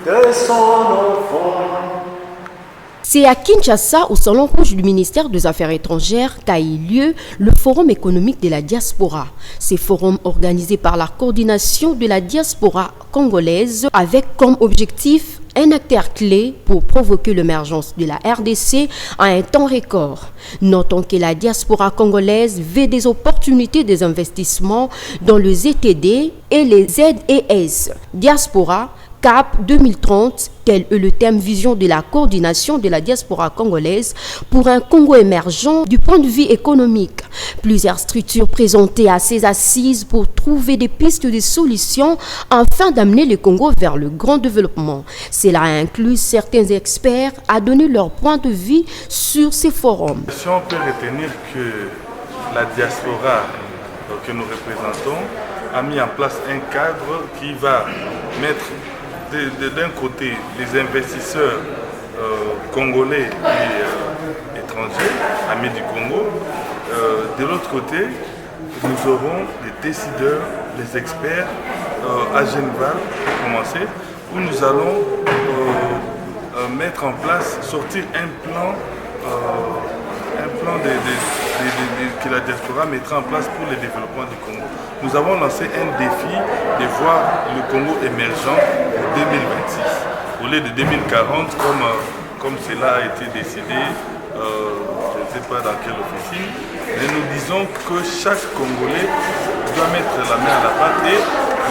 De son enfant. C'est à Kinshasa, au salon rouge du ministère des Affaires étrangères, qu'a eu lieu le Forum économique de la diaspora. Ce forum organisé par la coordination de la diaspora congolaise avec comme objectif un acteur clé pour provoquer l'émergence de la RDC en un temps record. Notons que la diaspora congolaise veut des opportunités des investissements dans le ZTD et les ZES. Diaspora Cap 2030, tel est le thème vision de la coordination de la diaspora congolaise pour un Congo émergent du point de vue économique. Plusieurs structures présentées à ces assises pour trouver des pistes de solutions afin d'amener le Congo vers le grand développement. Cela inclut certains experts à donner leur point de vue sur ces forums. Si on peut retenir que la diaspora que nous représentons a mis en place un cadre qui va mettre d'un côté les investisseurs congolais et étrangers, amis du Congo. De l'autre côté, nous aurons les décideurs, les experts à Genève, pour commencer, où nous allons mettre en place, sortir un plan que la diaspora mettra en place pour le développement du Congo. Nous avons lancé un défi de voir le Congo émergent en 2026, au lieu de 2040 comme cela a été décidé, je ne sais pas dans quelle officine, mais nous disons que chaque Congolais doit mettre la main à la pâte et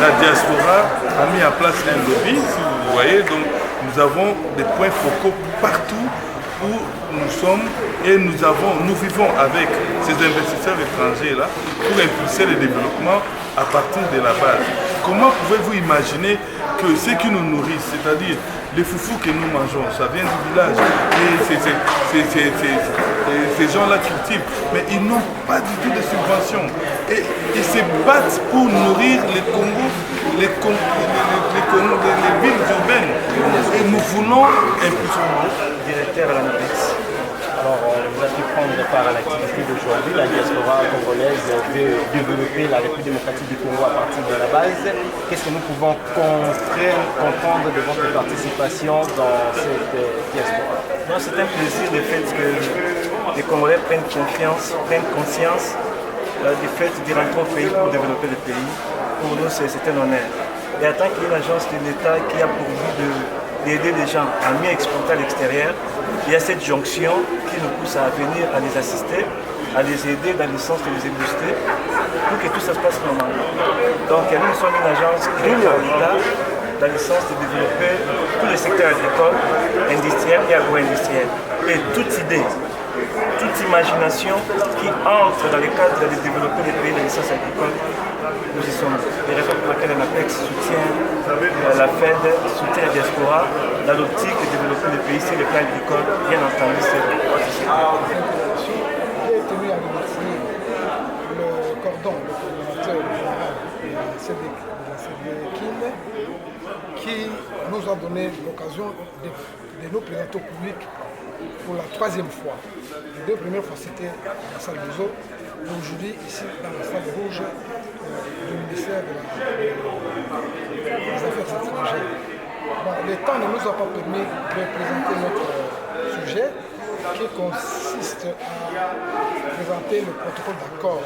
la diaspora a mis en place un lobby, si vous voyez, donc nous avons des points focaux partout où nous sommes et nous vivons avec ces investisseurs étrangers-là pour impulser le développement à partir de la base. Comment pouvez-vous imaginer que ce qui nous nourrit, c'est-à-dire les foufous que nous mangeons, ça vient du village et ces gens-là cultivent, mais ils n'ont pas du tout de subventions et ils se battent pour nourrir les Congo, les villes urbaines et nous voulons impulser. Directeur à l'ANAPEX. Alors, vous avez pu prendre part à l'activité d'aujourd'hui. La diaspora congolaise veut développer la République démocratique du Congo à partir de la base. Qu'est-ce que nous pouvons comprendre de votre participation dans cette diaspora? C'est un plaisir le fait que les Congolais prennent conscience du fait d'y rentrer au pays pour développer le pays. Pour nous, c'est un honneur. Et en tant qu'une agence de l'État qui a pour but d'aider les gens à mieux exporter à l'extérieur, il y a cette jonction qui nous pousse à venir, à les assister, à les aider dans le sens de les illustrer pour que tout ça se passe normalement. Donc nous sommes une agence qui est à l'État dans le sens de développer tous les secteurs agricoles, industriels et agro-industriels. Et toute idée, toute imagination qui entre dans le cadre de développer les pays de licence agricole, nous y sommes. Les raisons pour lesquelles l'ANAPEX soutient la Fed, soutient la diaspora, dans l'optique de développer les pays sur le plan agricole, bien entendu, c'est le J'ai tenu à remercier le coordonnateur général de la CDKIN qui nous a donné l'occasion de nous présenter au public pour la troisième fois. Les deux premières fois, c'était dans la salle des eaux. Aujourd'hui, ici, dans la salle rouge du ministère des Affaires étrangères. Bon, le temps ne nous a pas permis de présenter notre sujet qui consiste à présenter le protocole d'accord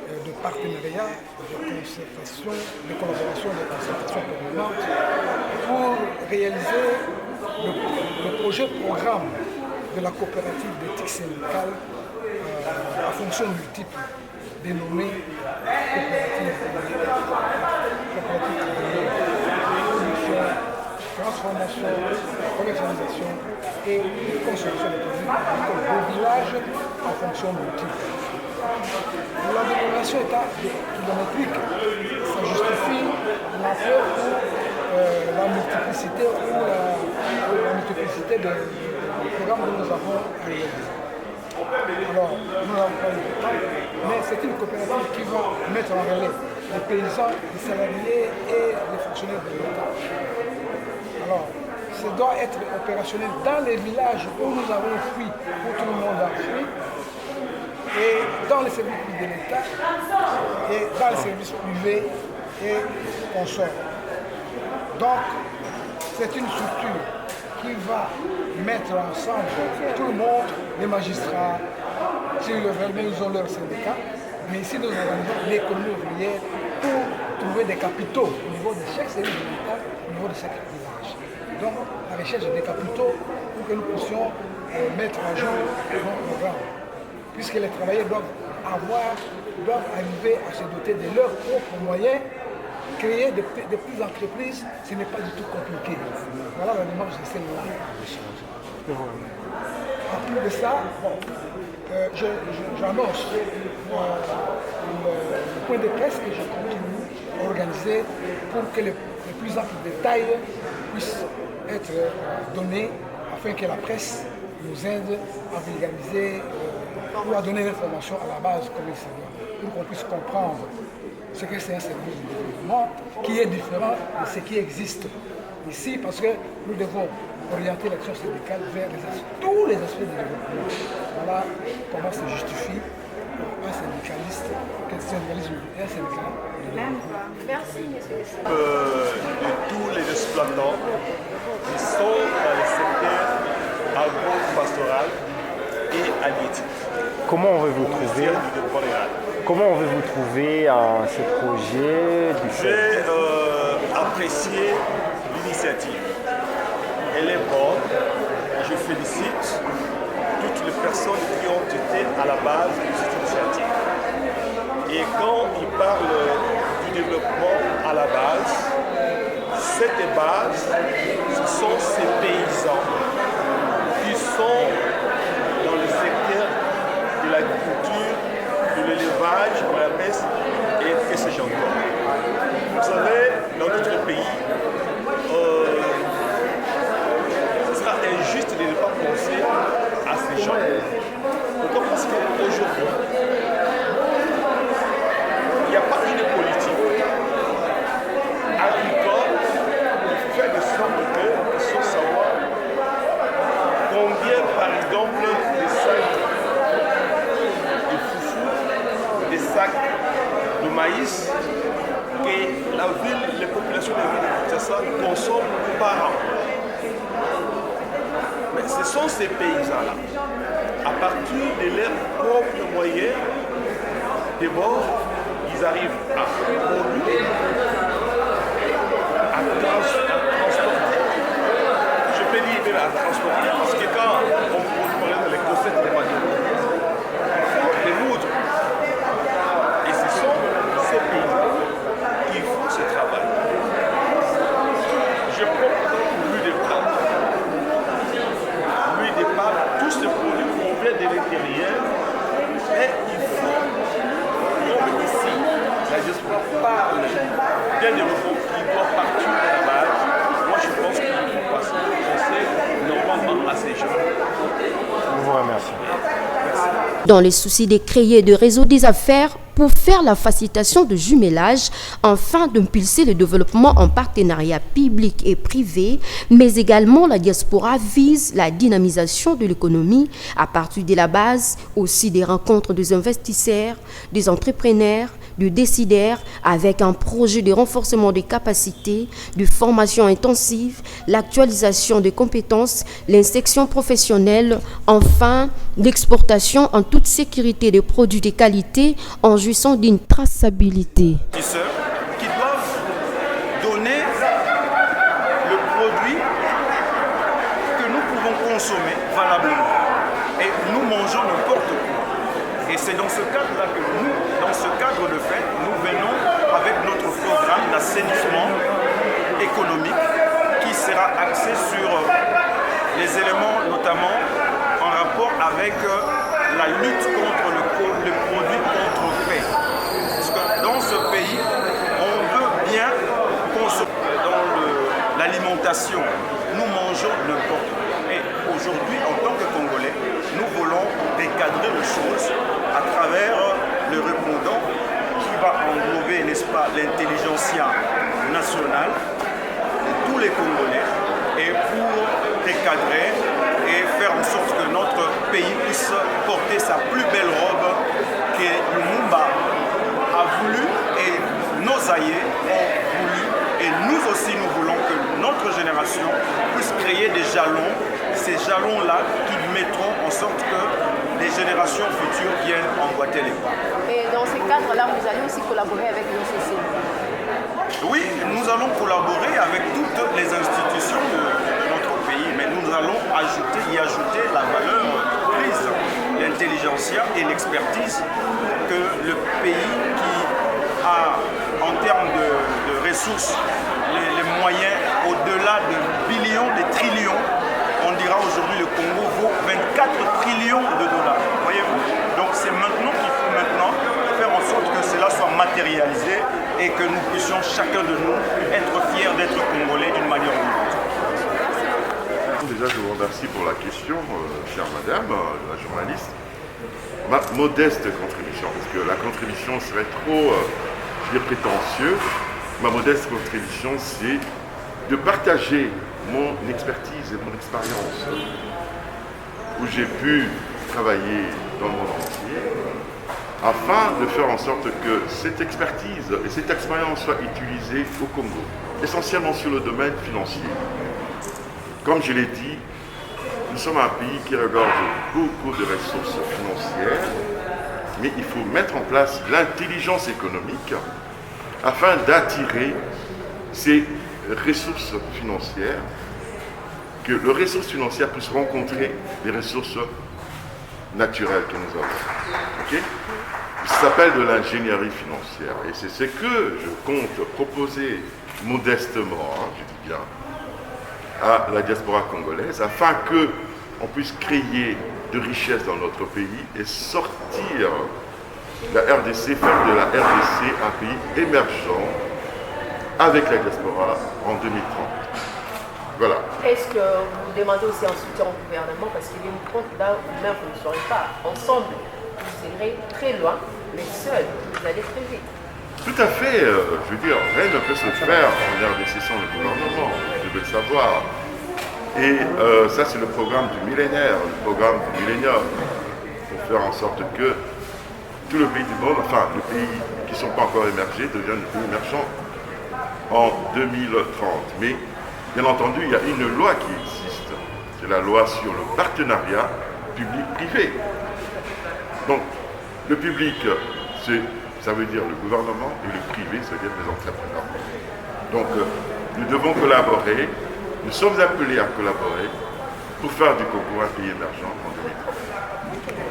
de partenariat, de concertation, de collaboration, de concertation permanente pour réaliser le projet programme de la coopérative d'éthique syndicale à fonction multiple, dénommée coopérative transformation, commercialisation et consommation de produits agricoles au village en fonction multiple. La dénomination est kilométrique, ça justifie l'ampleur ou la multiplicité des programmes que nous avons à réaliser. Alors, nous n'avons pas eu de temps, mais c'est une coopérative qui va mettre en relais les paysans, les salariés et les fonctionnaires de l'État. Alors, ça doit être opérationnel dans les villages où nous avons fui pour dans les services publics de l'État et dans les services privés et consorts. Donc, c'est une structure qui va mettre ensemble tout le monde, les magistrats, si le veulent, mais ils ont leur syndicat, mais ici nous organisons l'économie ouvrière pour trouver des capitaux au niveau de chaque service de l'État, au niveau de chaque village. Donc, la recherche des capitaux pour que nous puissions mettre à jour nos programmes. Puisque les travailleurs doivent arriver à se doter de leurs propres moyens, créer de petites entreprises, ce n'est pas du tout compliqué. Voilà la démarche de celle-là. En plus de ça, j'annonce le point de presse que je continue à organiser pour que les plus amples détails puissent être donnés afin que la presse nous aide à vulgariser ou à donner l'information à la base comme il se doit, pour qu'on puisse comprendre ce que c'est un service de développement qui est différent de ce qui existe ici, parce que nous devons orienter l'action syndicale vers tous les aspects du développement. Voilà comment se justifie un syndicaliste, un syndicalisme et un syndicat de développement. Merci, monsieur. De tous les exploitants qui sont dans le secteur agro-pastoral et halieutique. Comment on veut vous trouver? Comment on veut vous trouver à ce projet du fait? J'ai apprécié l'initiative. Elle est bonne. Je félicite toutes les personnes qui ont été à la base de cette initiative. Et quand ils parlent du développement à la base, cette base, ce sont ces paysans qui sont dans le secteur de l'agriculture, de l'élevage, de la messe et ce genre de choses. Vous savez, dans notre pays, ce sera injuste de ne pas penser à ces gens. Pourquoi? Parce qu'aujourd'hui, il n'y a pas une politique agricole qui fait de sorte qu'il faut savoir combien, par exemple, de sacs de foufou, des sacs de maïs que la ville, les populations de la ville de Kinshasa consomment par an. Mais ce sont ces paysans-là, à partir de leurs propres moyens, d'abord, ils arrivent à produire, à transporter. Je peux dire même à transporter, parce que quand on produit par exemple les concepts de paniers, les moudres, et ce sont ces paysans qui font ce travail. Je prends l'huile de palme. L'huile de palme, tout ce produit provient de l'intérieur, mais il faut, comme ici, la diaspora parle d'un développement qui doit partir de la base. Moi, je pense qu'il faut penser normalement à ces gens. Je vous remercie. Dans les soucis de créer de réseaux des affaires pour faire la facilitation de jumelage, afin d'impulser le développement en partenariat public et privé, mais également la diaspora vise la dynamisation de l'économie à partir de la base, aussi des rencontres des investisseurs, des entrepreneurs, de décideurs, avec un projet de renforcement des capacités, de formation intensive, l'actualisation des compétences, l'insertion professionnelle, enfin l'exportation en toute sécurité des produits de qualité en jouissant d'une traçabilité. Qui doivent donner le produit que nous pouvons consommer valablement. Et nous mangeons n'importe quoi. Et c'est dans ce cadre-là que nous, dans ce cadre de fait, nous venons avec notre programme d'assainissement économique qui sera axé sur les éléments notamment en rapport avec la lutte contre le produit contrefait. Parce que dans ce pays, on veut bien consommer dans l'alimentation. Nous mangeons n'importe quoi. Et aujourd'hui, en tant que Congolais, nous voulons décadrer les choses à travers le répondant qui va englober, n'est-ce pas, l'intelligentsia nationale de tous les Congolais, et pour décadrer et faire en sorte que notre pays puisse porter sa plus belle robe, qui est générations puissent créer des jalons, ces jalons-là qui mettront en sorte que les générations futures viennent emboîter les pas. Et dans ce cadre-là, vous allez aussi collaborer avec l'OCC? Oui, nous allons collaborer avec toutes les institutions de notre pays, mais nous allons y ajouter la valeur prise, l'intelligentsia et l'expertise que le pays qui a, en termes de ressources, les moyens au-delà de billions, de trillions. On dira aujourd'hui le Congo vaut 24 trillions de dollars. Voyez-vous? Donc c'est maintenant qu'il faut faire en sorte que cela soit matérialisé et que nous puissions chacun de nous être fiers d'être Congolais d'une manière ou d'une autre. Déjà, je vous remercie pour la question, chère madame, la journaliste. Ma modeste contribution, parce que la contribution serait trop, prétentieux. Ma modeste contribution, c'est de partager mon expertise et mon expérience où j'ai pu travailler dans le monde entier afin de faire en sorte que cette expertise et cette expérience soient utilisées au Congo, essentiellement sur le domaine financier. Comme je l'ai dit, nous sommes un pays qui regorge beaucoup de ressources financières, mais il faut mettre en place l'intelligence économique afin d'attirer ces ressources financières, que les ressources financières puissent rencontrer les ressources naturelles que nous avons. Okay? Ça s'appelle de l'ingénierie financière et c'est ce que je compte proposer modestement, je dis bien, à la diaspora congolaise afin qu'on puisse créer de richesses dans notre pays et sortir la RDC, faire de la RDC un pays émergent avec la diaspora en 2030. Voilà. Est-ce que vous demandez aussi un soutien au gouvernement? Parce qu'il y a une compte là où même vous ne serez pas ensemble. Vous irez très loin, mais seul, vous allez très vite. Tout à fait. Je veux dire, rien ne peut se faire en RDC sans le gouvernement. Je veux le savoir. Et ça, c'est le programme du millénaire, le programme du millénium, pour faire en sorte que tous les pays du monde, enfin, les pays qui ne sont pas encore émergés, deviennent des pays émergents en 2030. Mais, bien entendu, il y a une loi qui existe. C'est la loi sur le partenariat public-privé. Donc, le public, ça veut dire le gouvernement, et le privé, ça veut dire les entrepreneurs. Donc, nous devons collaborer. Nous sommes appelés à collaborer pour faire du Congo un pays émergent en 2030.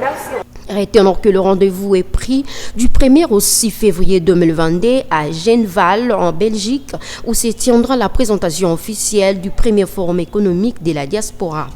Merci. Retenons que le rendez-vous est pris du 1er au 6 février 2022 à Genval, en Belgique, où se tiendra la présentation officielle du premier forum économique de la diaspora.